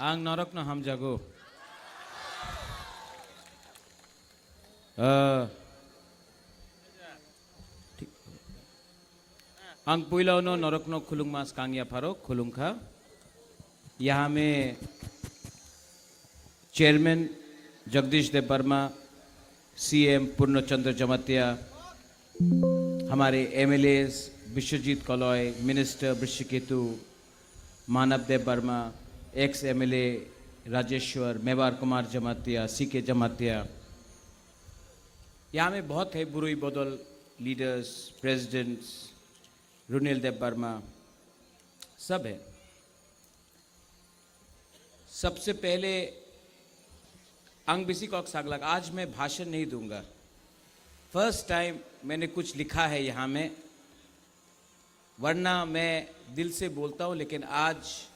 ang norok na hamjago. ang पुइलाव नो नरक नो खुलुंग मास कांगिया फारो खुलुंग खा यहाँ में चेयरमैन जगदीश देव वर्मा, सीएम पूर्णचंद्र जमातिया, हमारे MLAs Vishwajit Kalai, minister Brishaketu, Manab Dev Varma, ex MLA Rajeshwar, Mevar Kumar Jamatia, CK Jamatia, यहाँ में बहुत है बुरुई बदल लीडर्स, प्रेसिडेंट्स, रुनिल देव वर्मा, सब है। सबसे पहले अंगबिसी कॉक सागलाक, आज मैं भाषण नहीं दूंगा। फर्स्ट टाइम मैंने कुछ लिखा है यहाँ में, वरना मैं दिल से बोलता हूँ, लेकिन आज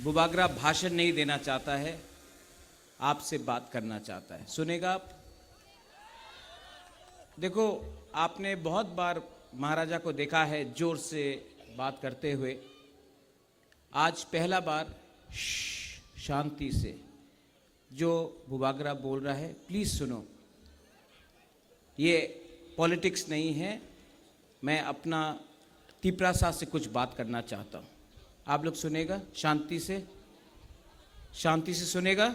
बुबागरा भाषण नहीं देना चाहता है, आपसे बात करना चाहता है। सुनेगा आप? देखो, आपने बहुत बार महाराजा को देखा है जोर से बात करते हुए, आज पहला बार शांति से जो बुबागरा बोल रहा है प्लीज सुनो। ये पॉलिटिक्स नहीं है, मैं अपना तिपरासा से कुछ बात करना चाहता हूँ। आप लोग सुनेगा शांति से सुनेगा।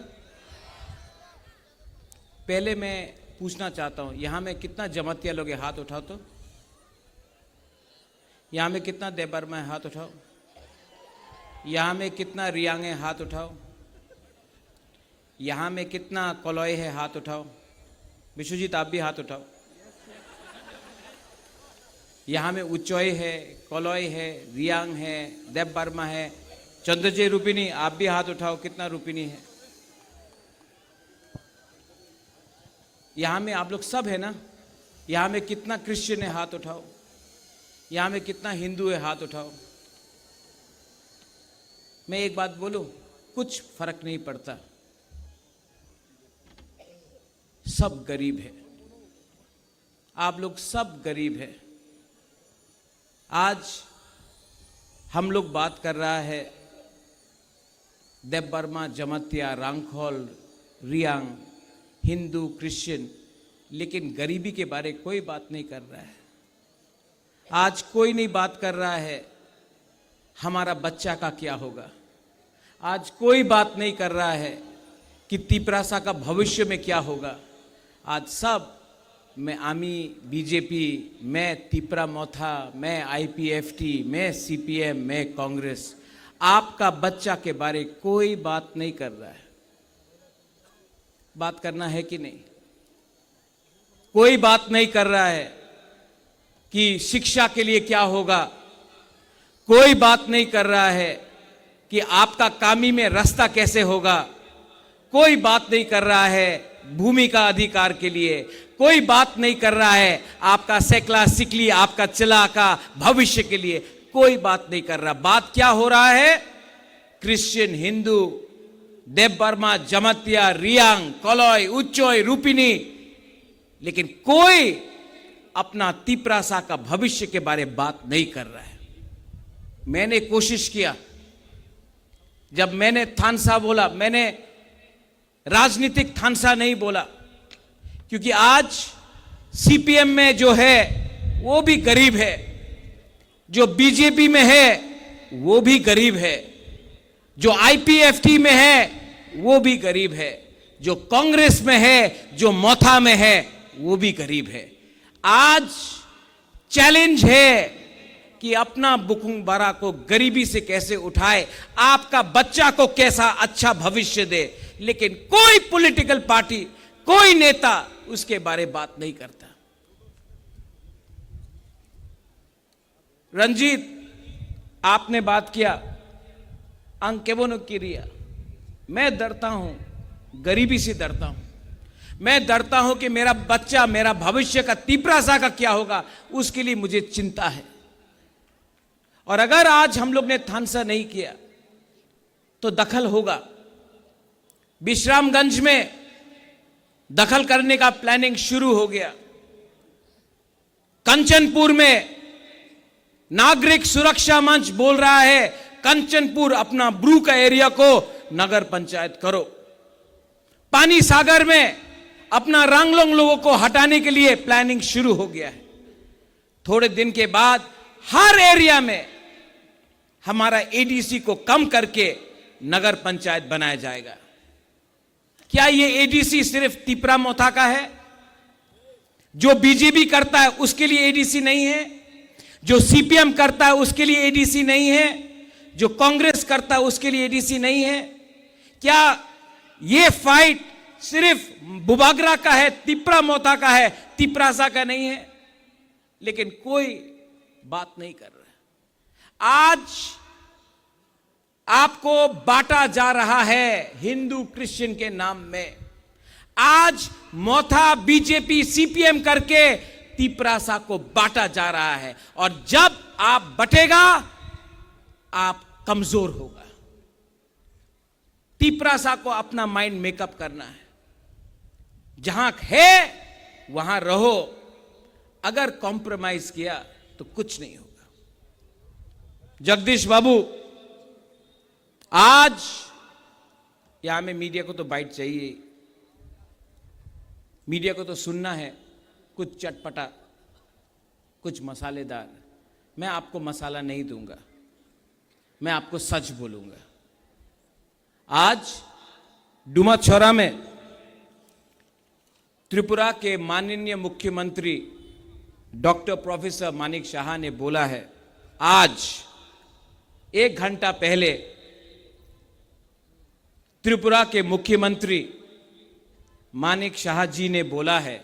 पहले मैं पूछना चाहता हूँ, यहाँ में कितना जमातिया लोग है? हाथ उठाओ तो। यहाँ में कितना देव वर्मा है? हाथ उठाओ। यहाँ में कितना रियांग है? हाथ उठाओ। यहाँ में कितना कलॉय है? हाथ उठाओ। विश्वजीत आप भी हाथ उठाओ। यहाँ में उच्चोय है, कलॉय है, रियांग है, देव वर्मा है, चंद्रजय रूपिनी आप भी हाथ उठाओ। कितना रूपिनी है? यहाँ में आप लोग सब है ना? यहाँ में कितना क्रिश्चियन है? हाथ उठाओ। यहाँ में कितना हिंदू है? हाथ उठाओ। मैं एक बात बोलूं, कुछ फर्क नहीं पड़ता, सब गरीब है। आप लोग सब गरीब है। आज हम लोग बात कर रहा है देव वर्मा, जमातिया, रांगखोल, रियांग, हिंदू, क्रिश्चियन, लेकिन गरीबी के बारे कोई बात नहीं कर रहा है। आज कोई नहीं बात कर रहा है हमारा बच्चा का क्या होगा। आज कोई बात नहीं कर रहा है कि तिपरासा का भविष्य में क्या होगा। आज सब, मैं आमी बीजेपी, मैं तिपरा मोथा, मैं आईपीएफटी, मैं सीपीएम, मैं कांग्रेस, आपका बच्चा के बारे कोई बात नहीं कर रहा है। बात करना है कि नहीं? कोई बात नहीं कर रहा है कि शिक्षा के लिए क्या होगा। कोई बात नहीं कर रहा है कि आपका कामी में रास्ता कैसे होगा। कोई बात नहीं कर रहा है भूमि का अधिकार के लिए। कोई बात नहीं कर रहा है आपका सेकला सिकली, आपका चला का भविष्य के लिए। कोई बात नहीं कर रहा। बात क्या हो रहा है? क्रिश्चियन, हिंदू, देव वर्मा, जमातिया, रियांग, कलॉय, उच्चोय, रूपिनी, लेकिन कोई अपना तिपरासा का भविष्य के बारे में बात नहीं कर रहा है। मैंने कोशिश किया, जब मैंने थानसा बोला, मैंने राजनीतिक थानसा नहीं बोला, क्योंकि आज सीपीएम में जो है वो भी गरीब है, जो बीजेपी में है वो भी गरीब है, जो आईपीएफटी में है वो भी गरीब है, जो कांग्रेस में है, जो मोथा में है वो भी गरीब है। आज चैलेंज है कि अपना बुकुंग बारा को गरीबी से कैसे उठाए, आपका बच्चा को कैसा अच्छा भविष्य दे, लेकिन कोई पॉलिटिकल पार्टी, कोई नेता उसके बारे में बात नहीं करता। रंजीत, आपने बात किया अंक केवनो किरिया। मैं डरता हूं, गरीबी से डरता हूं। मैं डरता हूं कि मेरा बच्चा, मेरा भविष्य का तिपरासा का क्या होगा, उसके लिए मुझे चिंता है। और अगर आज हम लोग ने थानसा नहीं किया तो दखल होगा। विश्रामगंज में दखल करने का प्लानिंग शुरू हो गया। कंचनपुर में नागरिक सुरक्षा मंच बोल रहा है कंचनपुर अपना ब्रू का एरिया को नगर पंचायत करो। पानी सागर में अपना रांगलोंग लोगों को हटाने के लिए प्लानिंग शुरू हो गया है। थोड़े दिन के बाद हर एरिया में हमारा एडीसी को कम करके नगर पंचायत बनाया जाएगा। क्या यह एडीसी सिर्फ तिपरा मोथा का है? जो बीजेपी करता है उसके लिए एडीसी नहीं है? जो सीपीएम करता है उसके लिए एडीसी नहीं है? जो कांग्रेस करता है उसके लिए एडीसी नहीं है? क्या यह फाइट सिर्फ बुबागरा का है, तिपरा मोथा का है, तिपरासा का नहीं है? लेकिन कोई बात नहीं कर रहा। आज आपको बांटा जा रहा है हिंदू क्रिश्चियन के नाम में। आज मोथा बीजेपी सीपीएम करके तिपरासा को बांटा जा रहा है, और जब आप बटेगा आप कमजोर होगा। तिपरासा को अपना माइंड मेकअप करना है। जहां है वहां रहो। अगर कॉम्प्रोमाइज किया तो कुछ नहीं होगा। जगदीश बाबू, आज यहां में मीडिया को तो बाइट चाहिए, मीडिया को तो सुनना है कुछ चटपटा, कुछ मसालेदार। मैं आपको मसाला नहीं दूंगा, मैं आपको सच बोलूंगा। आज डुमाछौरा में त्रिपुरा के माननीय मुख्यमंत्री डॉक्टर प्रोफेसर मानिक शाह ने बोला है, आज 1 घंटा पहले त्रिपुरा के मुख्यमंत्री मानिक शाह जी ने बोला है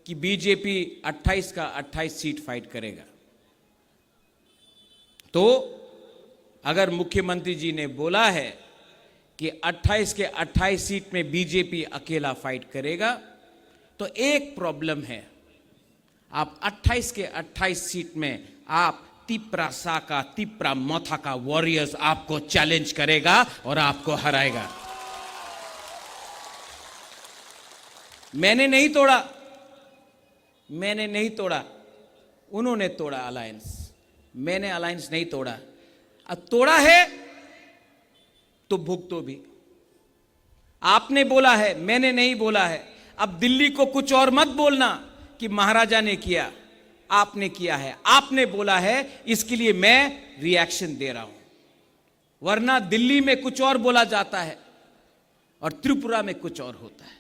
कि बीजेपी 28 का 28 सीट फाइट करेगा। तो अगर मुख्यमंत्री जी ने बोला है कि 28 के 28 सीट में बीजेपी अकेला फाइट करेगा, तो एक प्रॉब्लम है। आप 28 के 28 सीट में आप तिपरासा का, तिपरा मोथा का वॉरियर्स आपको चैलेंज करेगा और आपको हराएगा। मैंने नहीं तोड़ा, उन्होंने तोड़ा अलायंस। मैंने अलायंस नहीं तोड़ा। अब तोड़ा है तो भुगतो भी। आपने बोला है, मैंने नहीं बोला है। अब दिल्ली को कुछ और मत बोलना कि महाराजा ने किया, आपने किया है, आपने बोला है, इसके लिए मैं रिएक्शन दे रहा हूं। वरना दिल्ली में कुछ और बोला जाता है और त्रिपुरा में कुछ और होता है।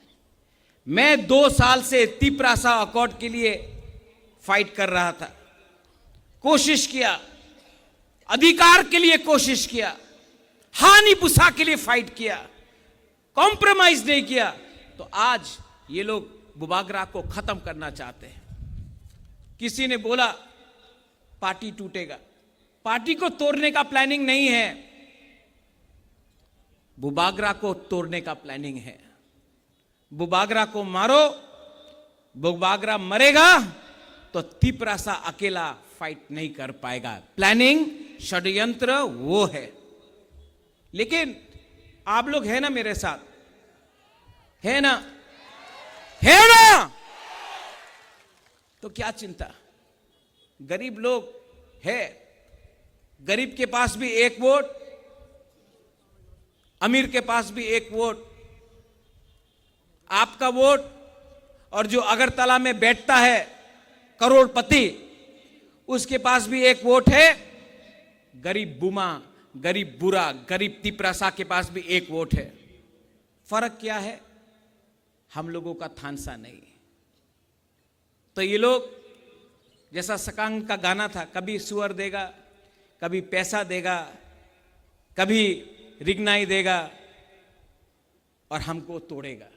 मैं 2 साल से तिपरासा अकॉर्ड के लिए फाइट कर रहा था, कोशिश किया, अधिकार के लिए कोशिश किया, हानि पुसा के लिए फाइट किया, कॉम्प्रोमाइज नहीं किया। तो आज ये लोग बुबागरा को खत्म करना चाहते हैं। किसी ने बोला पार्टी टूटेगा। पार्टी को तोड़ने का प्लानिंग नहीं है, बुबागरा को तोड़ने का प्लानिंग है। बुबागरा को मारो, बुबागरा मरेगा तो तिपरासा अकेला फाइट नहीं कर पाएगा। प्लानिंग, षड्यंत्र वो है। लेकिन आप लोग है ना मेरे साथ? है ना? तो क्या चिंता? गरीब लोग है, गरीब के पास भी 1 वोट, अमीर के पास भी 1 वोट। आपका वोट और जो अगरतला में बैठता है करोड़पति, उसके पास भी 1 वोट है। गरीब बुमा, गरीब बुरा, गरीब तिपरासा के पास भी 1 वोट है। फर्क क्या है? हम लोगों का थानसा नहीं। तो ये लोग, जैसा सकांग का गाना था, कभी सुअर देगा, कभी पैसा देगा, कभी रिगनाई देगा और हमको तोड़ेगा।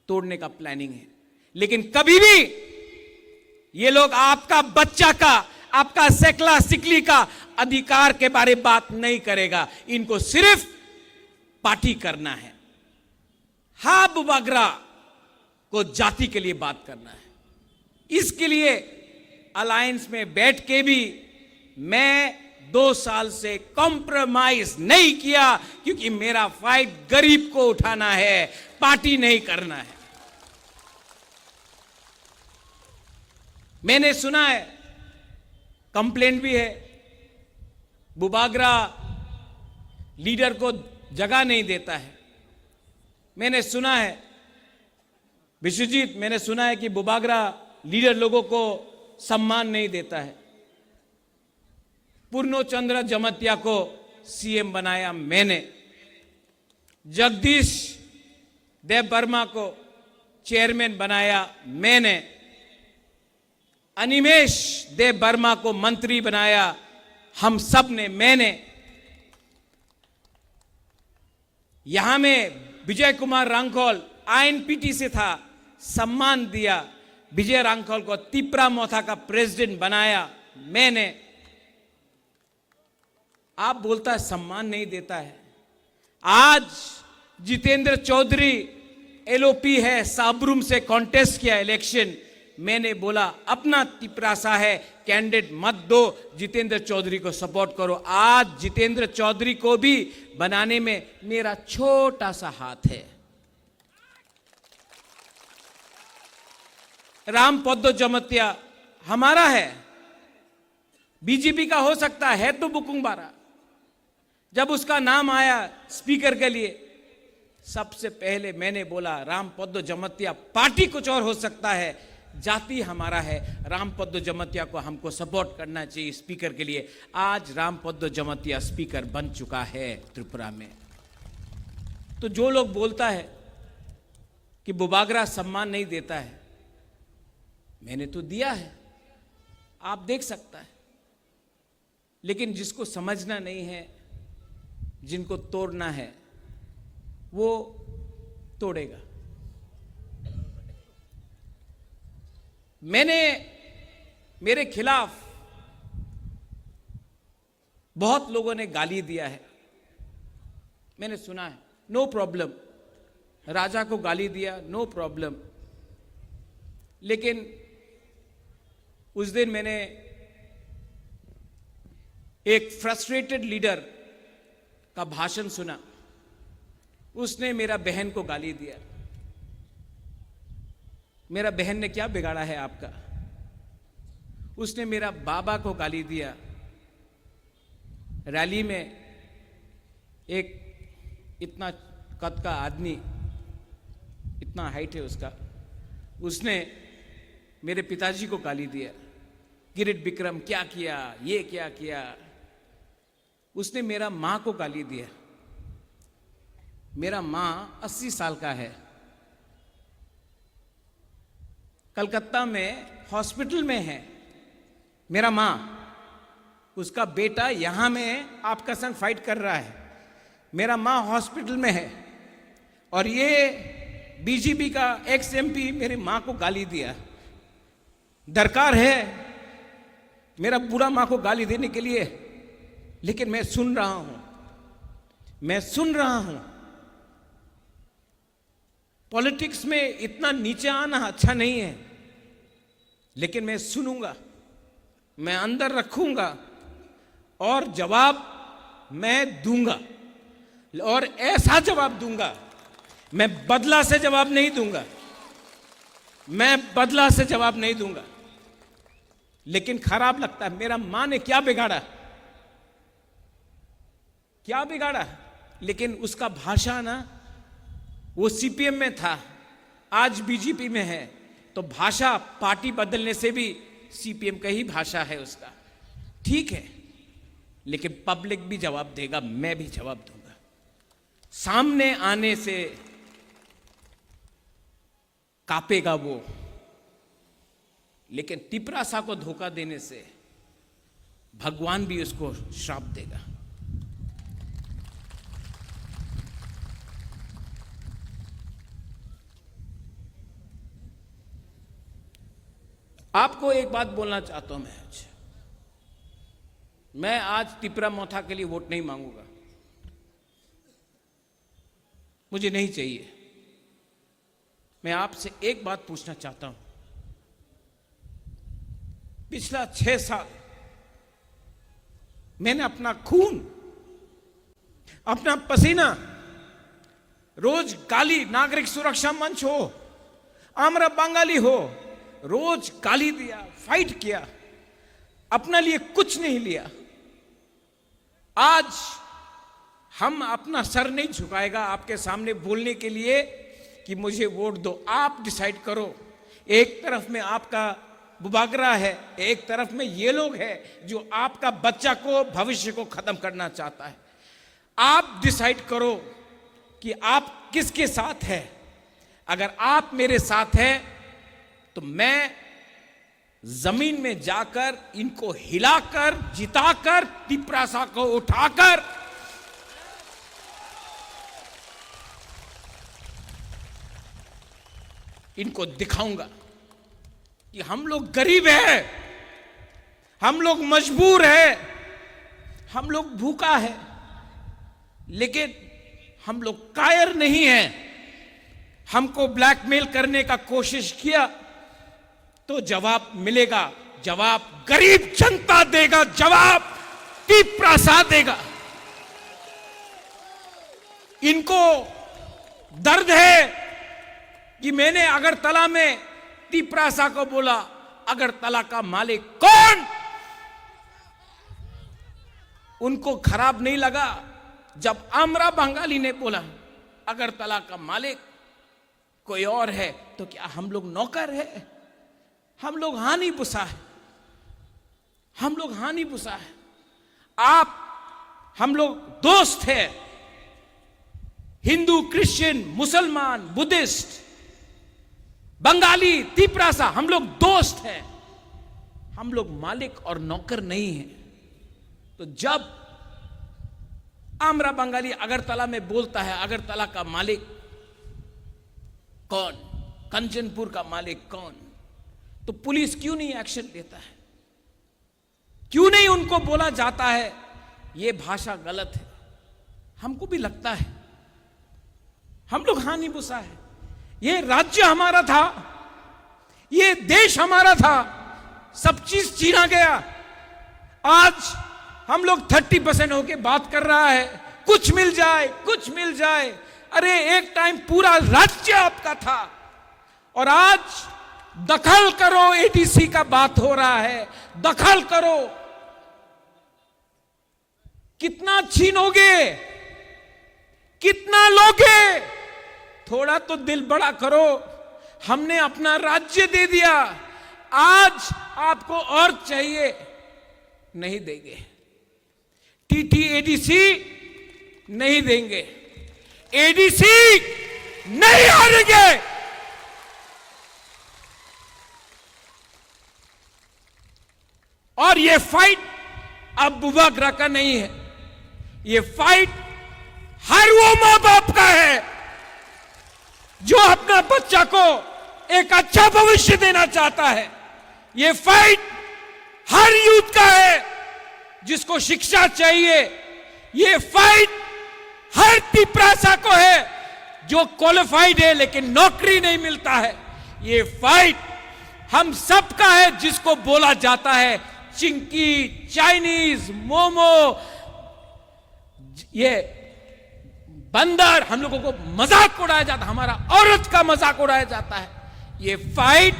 तोड़ने का प्लानिंग है। लेकिन कभी भी ये लोग आपका बच्चा का, आपका सेकला सिकली का अधिकार के बारे में बात नहीं करेगा। इनको सिर्फ पार्टी करना है। हाँ, बुबागरा को जाति के लिए बात करना है। इसके लिए अलायंस में बैठ के भी मैं 2 साल से कॉम्प्रोमाइज नहीं किया, क्योंकि मेरा फाइट गरीब को उठाना है, पार्टी नहीं करना है। मैंने सुना है, कंप्लेंट भी है, बुबागरा लीडर को जगह नहीं देता है। मैंने सुना है विश्वजीत, मैंने सुना है कि बुबागरा लीडर लोगों को सम्मान नहीं देता है। पूर्णचंद्र जमतिया को सीएम बनाया मैंने, जगदीश देव वर्मा को चेयरमैन बनाया मैंने, अनिमेश देव वर्मा को मंत्री बनाया हम सब ने, मैंने। यहां में विजय कुमार रांखोल आईएनपीटी से था, सम्मान दिया। विजय रांखोल को तिपरा मोथा का प्रेसिडेंट बनाया मैंने। आप बोलता है सम्मान नहीं देता है। आज जितेंद्र चौधरी एलओपी है, साबरूम से कॉन्टेस्ट किया इलेक्शन। मैंने बोला अपना तिपरासा है, कैंडिडेट मत दो, जितेंद्र चौधरी को सपोर्ट करो। आज जितेंद्र चौधरी को भी बनाने में मेरा छोटा सा हाथ है। रामपद्दो जमतिया हमारा है, बीजेपी का हो सकता है तो बुकुंबारा। जब उसका नाम आया स्पीकर के लिए, सबसे पहले मैंने बोला रामपद्दो जमतिया, पार्टी कुछ और हो सकता है, जाति हमारा है, रामपद्दो जमतिया को हमको सपोर्ट करना चाहिए स्पीकर के लिए। आज रामपद्दो जमतिया स्पीकर बन चुका है त्रिपुरा में। तो जो लोग बोलता है कि बुबागरा सम्मान नहीं देता है, मैंने तो दिया है, आप देख सकता है। लेकिन जिसको समझना नहीं है, जिनको तोड़ना है, वो तोड़ेगा। मैंने मेरे खिलाफ बहुत लोगों ने गाली दिया है, मैंने सुना है, नो प्रॉब्लम। राजा को गाली दिया, नो प्रॉब्लम। लेकिन उस दिन मैंने एक फ्रस्ट्रेटेड लीडर का भाषण सुना। उसने मेरा बहन को गाली दिया। मेरा बहन ने क्या बिगाड़ा है आपका? उसने मेरा बाबा को गाली दिया। रैली में एक इतना कद का आदमी, इतना हाइट है उसका, उसने मेरे पिताजी को गाली दिया। किरीट विक्रम क्या किया, ये क्या किया। उसने मेरा मां को गाली दिया। मेरा मां 80 साल का है, कलकत्ता में हॉस्पिटल में है मेरा मां। उसका बेटा यहां में आपका संग फाइट कर रहा है, मेरा मां हॉस्पिटल में है। और ये बीजेपी का एक्स एमपी मेरी मां को गाली दिया। दरकार है मेरा बुरा मां को गाली देने के लिए, लेकिन मैं सुन रहा हूं, मैं सुन रहा हूं। पॉलिटिक्स में इतना नीचे आना अच्छा नहीं है, लेकिन मैं सुनूंगा, मैं अंदर रखूंगा और जवाब मैं दूंगा। और ऐसा जवाब दूंगा, मैं बदला से जवाब नहीं दूंगा, मैं बदला से जवाब नहीं दूंगा। लेकिन खराब लगता है, मेरा मां ने क्या बिगाड़ा, क्या बिगाड़ा। लेकिन उसका भाषा ना, वो सीपीएम में था, आज बीजेपी में है, तो भाषा पार्टी बदलने से भी सीपीएम का ही भाषा है उसका, ठीक है। लेकिन पब्लिक भी जवाब देगा, मैं भी जवाब दूंगा। सामने आने से कांपेगा वो, लेकिन तिपरासा को धोखा देने से भगवान भी उसको श्राप देगा। आपको एक बात बोलना चाहता हूं मैं आज तिपरा मोथा के लिए वोट नहीं मांगूंगा, मुझे नहीं चाहिए। मैं आपसे एक बात पूछना चाहता हूं, पिछला 6 साल मैंने अपना खून, अपना पसीना, रोज गाली, नागरिक सुरक्षा मंच हो, आमरा बंगाली हो, रोज गाली दिया, फाइट किया, अपना लिए कुछ नहीं लिया। आज हम अपना सर नहीं झुकाएगा आपके सामने बोलने के लिए कि मुझे वोट दो। आप डिसाइड करो। एक तरफ में आपका बुबागरा है, एक तरफ में ये लोग हैं जो आपका बच्चा को, भविष्य को खत्म करना चाहता है। आप डिसाइड करो कि आप किसके साथ हैं। अगर आप मेरे साथ हैं तो मैं जमीन में जाकर इनको हिलाकर, जिताकर, तिपरासा को उठाकर इनको दिखाऊंगा कि हम लोग गरीब हैं, हम लोग मजबूर हैं, हम लोग भूखा है, लेकिन हम लोग कायर नहीं हैं। हमको ब्लैकमेल करने का कोशिश किया तो जवाब मिलेगा। जवाब गरीब जनता देगा, जवाब तिपरासा देगा। इनको दर्द है कि मैंने अगरतला में तिपरासा को बोला, अगरतला का मालिक कौन? उनको खराब नहीं लगा जब आमरा बंगाली ने बोला अगरतला का मालिक कोई और है। तो क्या हम लोग नौकर है? हम लोग हानि बुसा है, हम लोग हानि बुसा है। आप, हम लोग दोस्त हैं। हिंदू, क्रिश्चियन, मुसलमान, बुद्धिस्ट, बंगाली, तिपरासा, हम लोग दोस्त हैं। हम लोग मालिक और नौकर नहीं हैं। तो जब आमरा बंगाली अगरतला में बोलता है अगरतला का मालिक कौन, कंचनपुर का मालिक कौन, तो पुलिस क्यों नहीं एक्शन लेता है? क्यों नहीं उनको बोला जाता है यह भाषा गलत है? हमको भी लगता है हम लोग हानि बुसा है। ये राज्य हमारा था, ये देश हमारा था, सब चीज छीना गया। आज हम लोग 30% होके बात कर रहा है, कुछ मिल जाए, कुछ मिल जाए। अरे एक टाइम पूरा राज्य आपका था और आज दखल करो, एडीसी का बात हो रहा है, दखल करो। कितना छीनोगे, कितना लोगे? थोड़ा तो दिल बड़ा करो। हमने अपना राज्य दे दिया, आज आपको और चाहिए, नहीं देंगे। टीटीएडीसी नहीं देंगे, एडीसी नहीं हारेंगे। और ये फाइट अब बुबागरा का नहीं है, ये फाइट हर वो मां बाप का है जो अपना बच्चा को एक अच्छा भविष्य देना चाहता है। ये फाइट हर यूथ का है जिसको शिक्षा चाहिए। ये फाइट हर तिपरासा को है जो क्वालिफाइड है लेकिन नौकरी नहीं मिलता है। ये फाइट हम सब का है जिसको बोला जाता है चिंकी, चाइनीज, मोमो, ये बंदर, हम लोगों को मजाक उड़ाया जाता है, हमारा औरत का मजाक उड़ाया जाता है। ये फाइट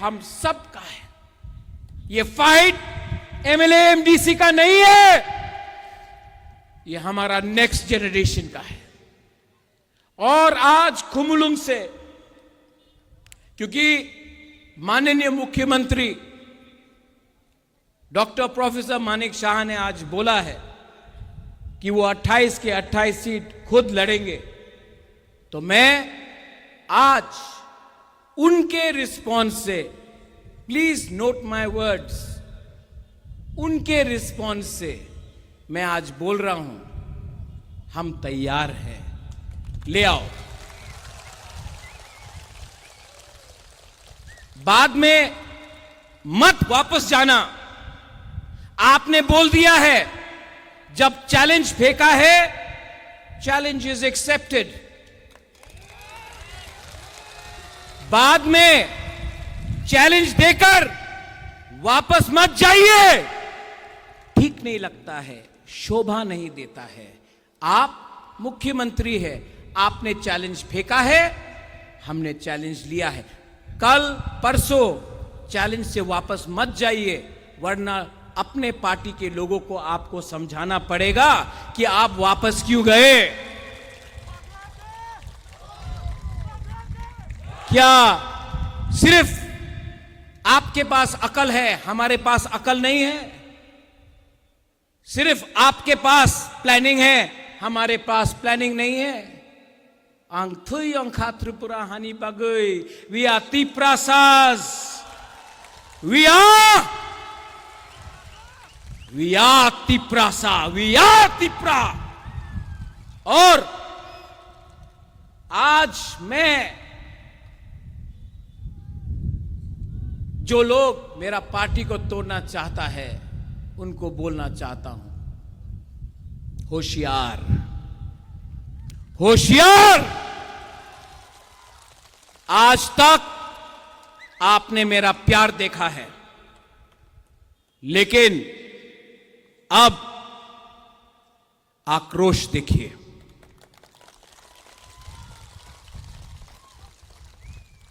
हम सब का है। ये फाइट एमएलए एमडीसी का नहीं है, ये हमारा नेक्स्ट जनरेशन का है। और आज खुमलुंग से, क्योंकि माननीय मुख्यमंत्री डॉक्टर प्रोफेसर मानिक शाह ने आज बोला है कि वो 28 के 28 सीट खुद लड़ेंगे, तो मैं आज उनके रिस्पॉन्स से, प्लीज नोट माय वर्ड्स, उनके रिस्पॉन्स से मैं आज बोल रहा हूं हम तैयार हैं, ले आओ। बाद में मत वापस जाना। आपने बोल दिया है, जब चैलेंज फेंका है, चैलेंज इज एक्सेप्टेड। बाद में चैलेंज देकर वापस मत जाइए, ठीक नहीं लगता है, शोभा नहीं देता है। आप मुख्यमंत्री है, आपने चैलेंज फेंका है, हमने चैलेंज लिया है। कल परसों चैलेंज से वापस मत जाइए, वरना अपने पार्टी के लोगों को आपको समझाना पड़ेगा कि आप वापस क्यों गए। क्या सिर्फ आपके पास अकल है, हमारे पास अकल नहीं है? सिर्फ आपके पास प्लानिंग है, हमारे पास प्लानिंग नहीं है। आंथुई अंखा त्रिपुरा हानि बगई, we are Tiprasas, we are Tiprasa, we are Tipra. और आज मैं जो लोग मेरा पार्टी को तोड़ना चाहता है उनको बोलना चाहता हूं, होशियार होशियार। आज तक आपने मेरा प्यार देखा है, लेकिन अब आक्रोश देखिए।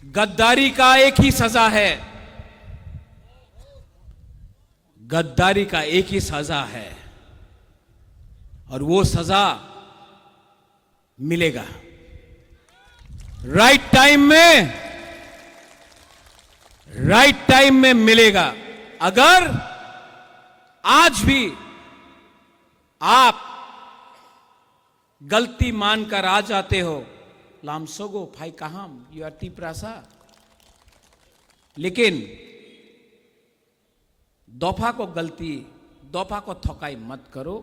गद्दारी का एक ही सजा है, गद्दारी का एक ही सजा है, और वो सजा मिलेगा राइट टाइम में मिलेगा। अगर आज भी आप गलती मानकर आ जाते हो, लामसोगो फाई कहाम यू आर तिप्रासा, लेकिन दफा को थकाई मत करो।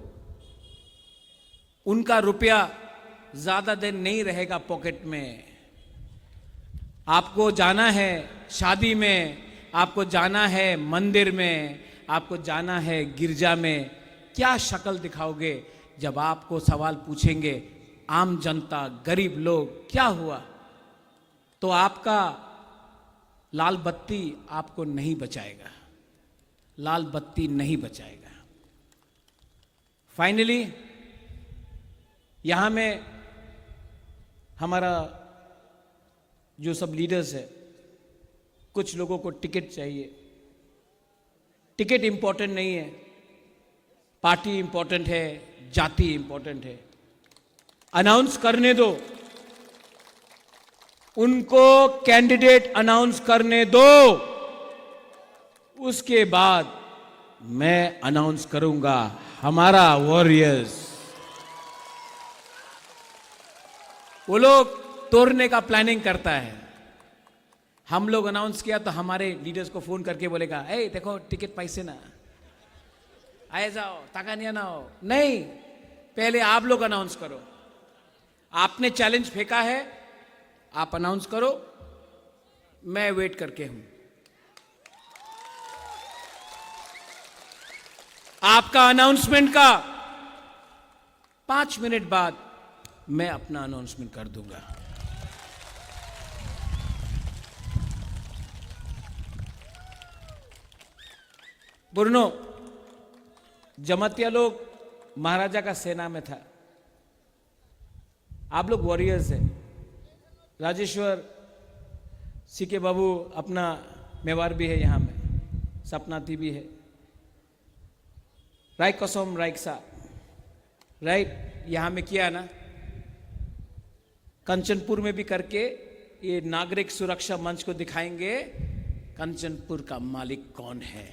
उनका रुपया ज्यादा दिन नहीं रहेगा पॉकेट में। आपको जाना है शादी में, आपको जाना है मंदिर में, आपको जाना है गिरजा में। क्या शक्ल दिखाओगे जब आपको सवाल पूछेंगे आम जनता, गरीब लोग, क्या हुआ? तो आपका लाल बत्ती आपको नहीं बचाएगा, लाल बत्ती नहीं बचाएगा। फाइनली यहां में हमारा जो सब लीडर्स है, कुछ लोगों को टिकट चाहिए। टिकट इंपॉर्टेंट नहीं है, पार्टी इंपॉर्टेंट है, जाति इंपॉर्टेंट है। अनाउंस करने दो, उनको कैंडिडेट अनाउंस करने दो, उसके बाद मैं अनाउंस करूंगा हमारा वॉरियर्स। वो लोग तोड़ने का प्लानिंग करता है, हम लोग अनाउंस किया तो हमारे लीडर्स को फोन करके बोलेगा, ए देखो टिकट पैसे ना आए, जाओ ताका नहीं ना हो। नहीं, पहले आप लोग अनाउंस करो। आपने चैलेंज फेंका है, आप अनाउंस करो, मैं वेट करके हूं। आपका अनाउंसमेंट का 5 मिनट बाद मैं अपना अनाउंसमेंट कर दूंगा। बुरनो जमतिया लोग महाराजा का सेना में था, आप लोग वॉरियर्स हैं। राजेश्वर सीके बाबू अपना मेवार भी है, यहां में सपनाती भी है, राइट कसम राइक्सा राइट यहां में किया ना, कंचनपुर में भी करके ये नागरिक सुरक्षा मंच को दिखाएंगे कंचनपुर का मालिक कौन है।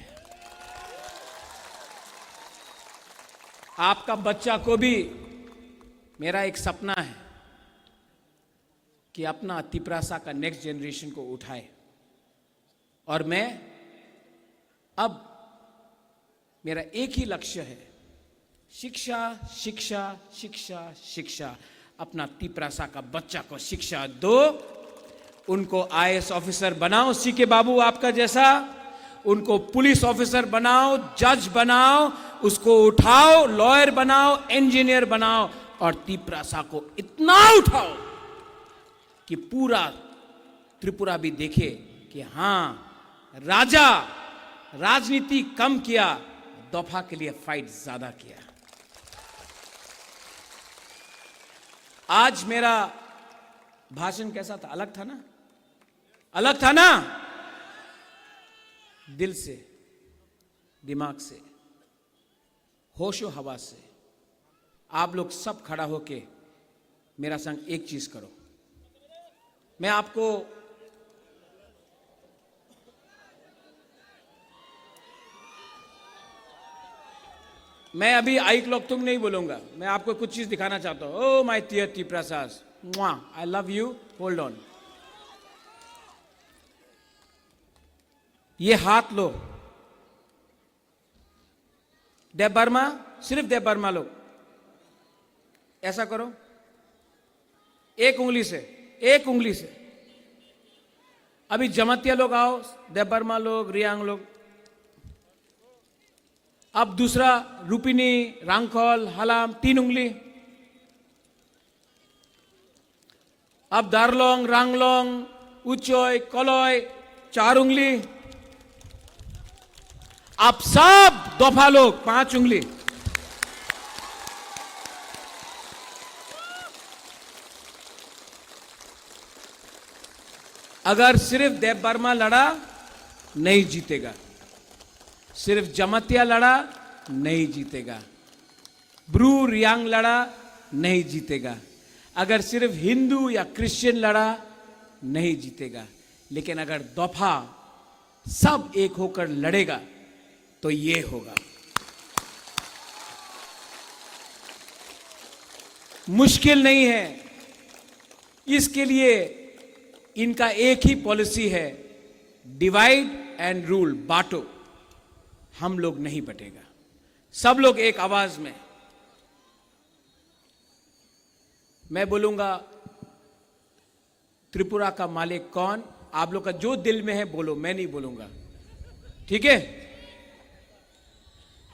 आपका बच्चा को भी मेरा एक सपना है कि अपना तिपरासा का नेक्स्ट जनरेशन को उठाए, और मैं अब मेरा एक ही लक्ष्य है, शिक्षा शिक्षा शिक्षा शिक्षा। अपना तिपरासा का बच्चा को शिक्षा दो, उनको आईएएस ऑफिसर बनाओ सीके बाबू आपका जैसा, उनको पुलिस ऑफिसर बनाओ, जज बनाओ, उसको उठाओ, लॉयर बनाओ, इंजीनियर बनाओ, और तिपरासा को इतना उठाओ कि पूरा त्रिपुरा भी देखे कि हां राजा राजनीति कम किया, दफा के लिए फाइट ज्यादा किया। आज मेरा भाषण कैसा था? अलग था ना? अलग था ना? दिल से, दिमाग से। होशो हवास से आप लोग सब खड़ा होके मेरा संग एक चीज करो। मैं अभी आई क्लॉक तुम नहीं बोलूंगा, मैं आपको कुछ चीज दिखाना चाहता हूं। Oh my dear Tripurasas, I love you, hold on. ये हाथ लो, देव बर्मा, सिर्फ देव बर्मा लोग ऐसा करो, एक उंगली से, एक उंगली से। अभी जमातिया लोग आओ, देव बर्मा लोग, रियांग लोग। अब दूसरा रूपिनी, रांगखोल, हलाम, 3 उंगली। अब दारलोंग, रांगलोंग, उचोय, कलोय, 4 उंगली। अब सब दोफा लोग 5 उंगली। अगर सिर्फ देव बर्मा लड़ा नहीं जीतेगा, सिर्फ जमातिया लड़ा नहीं जीतेगा, ब्रू रियांग लड़ा नहीं जीतेगा, अगर सिर्फ हिंदू या क्रिश्चियन लड़ा नहीं जीतेगा। लेकिन अगर दफा सब एक होकर लड़ेगा तो ये होगा। मुश्किल नहीं है, इसके लिए इनका एक ही पॉलिसी है, डिवाइड एंड रूल, बांटो। हम लोग नहीं बटेगा, सब लोग एक आवाज में। मैं बोलूंगा त्रिपुरा का मालिक कौन, आप लोग का जो दिल में है बोलो, मैं नहीं बोलूंगा, ठीक है?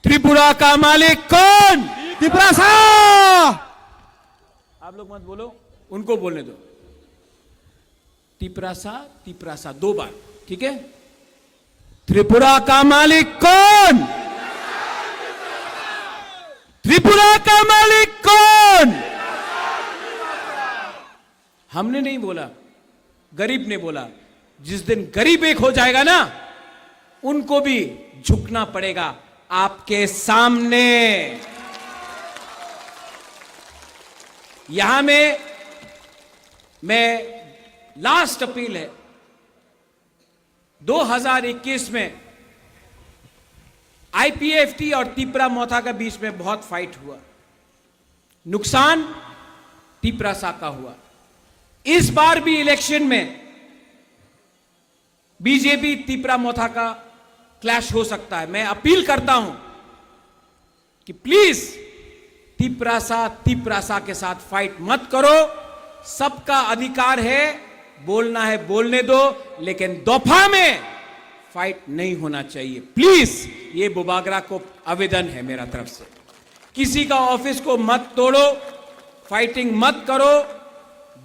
त्रिपुरा का मालिक कौन? त्रिपुरा सा। आप लोग मत बोलो, उनको बोलने दो। त्रिपुरासा, त्रिपुरासा 2 बार, ठीक है? त्रिपुरा का मालिक कौन? त्रिपुरा का मालिक कौन? हमने नहीं बोला, गरीब ने बोला। जिस दिन गरीब एक हो जाएगा ना, उनको भी झुकना पड़ेगा आपके सामने। यहां में मैं लास्ट अपील है, 2021 में आईपीएफटी और त्रिपुरा मोथा के बीच में बहुत फाइट हुआ, नुकसान त्रिपुरासा का हुआ। इस बार भी इलेक्शन में बीजेपी त्रिपुरा मोथा का क्लैश हो सकता है। मैं अपील करता हूं कि प्लीज त्रिपुरासा के साथ फाइट मत करो। सबका अधिकार है, बोलना है बोलने दो, लेकिन दोफा में फाइट नहीं होना चाहिए प्लीज। ये बुबागरा को आवेदन है मेरा तरफ से। किसी का ऑफिस को मत तोड़ो, फाइटिंग मत करो,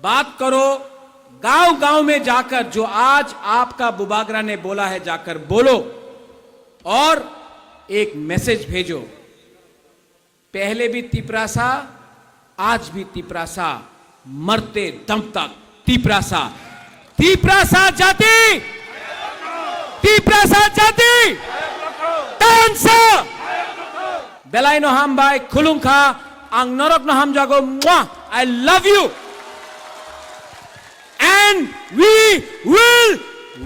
बात करो। गांव गांव में जाकर जो आज आपका बुबागरा ने बोला है, जाकर बोलो और एक मैसेज भेजो। पहले भी त्रिपुरासा, आज भी त्रिपुरासा, मरते दम तक त्रिपुरासा। त्रिपुरासा जाति, त्रिपुरासा जाति, tansa Belaino hambai khulungkha ang norok no ham jago. I love you and we will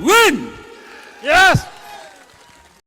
win. Yes.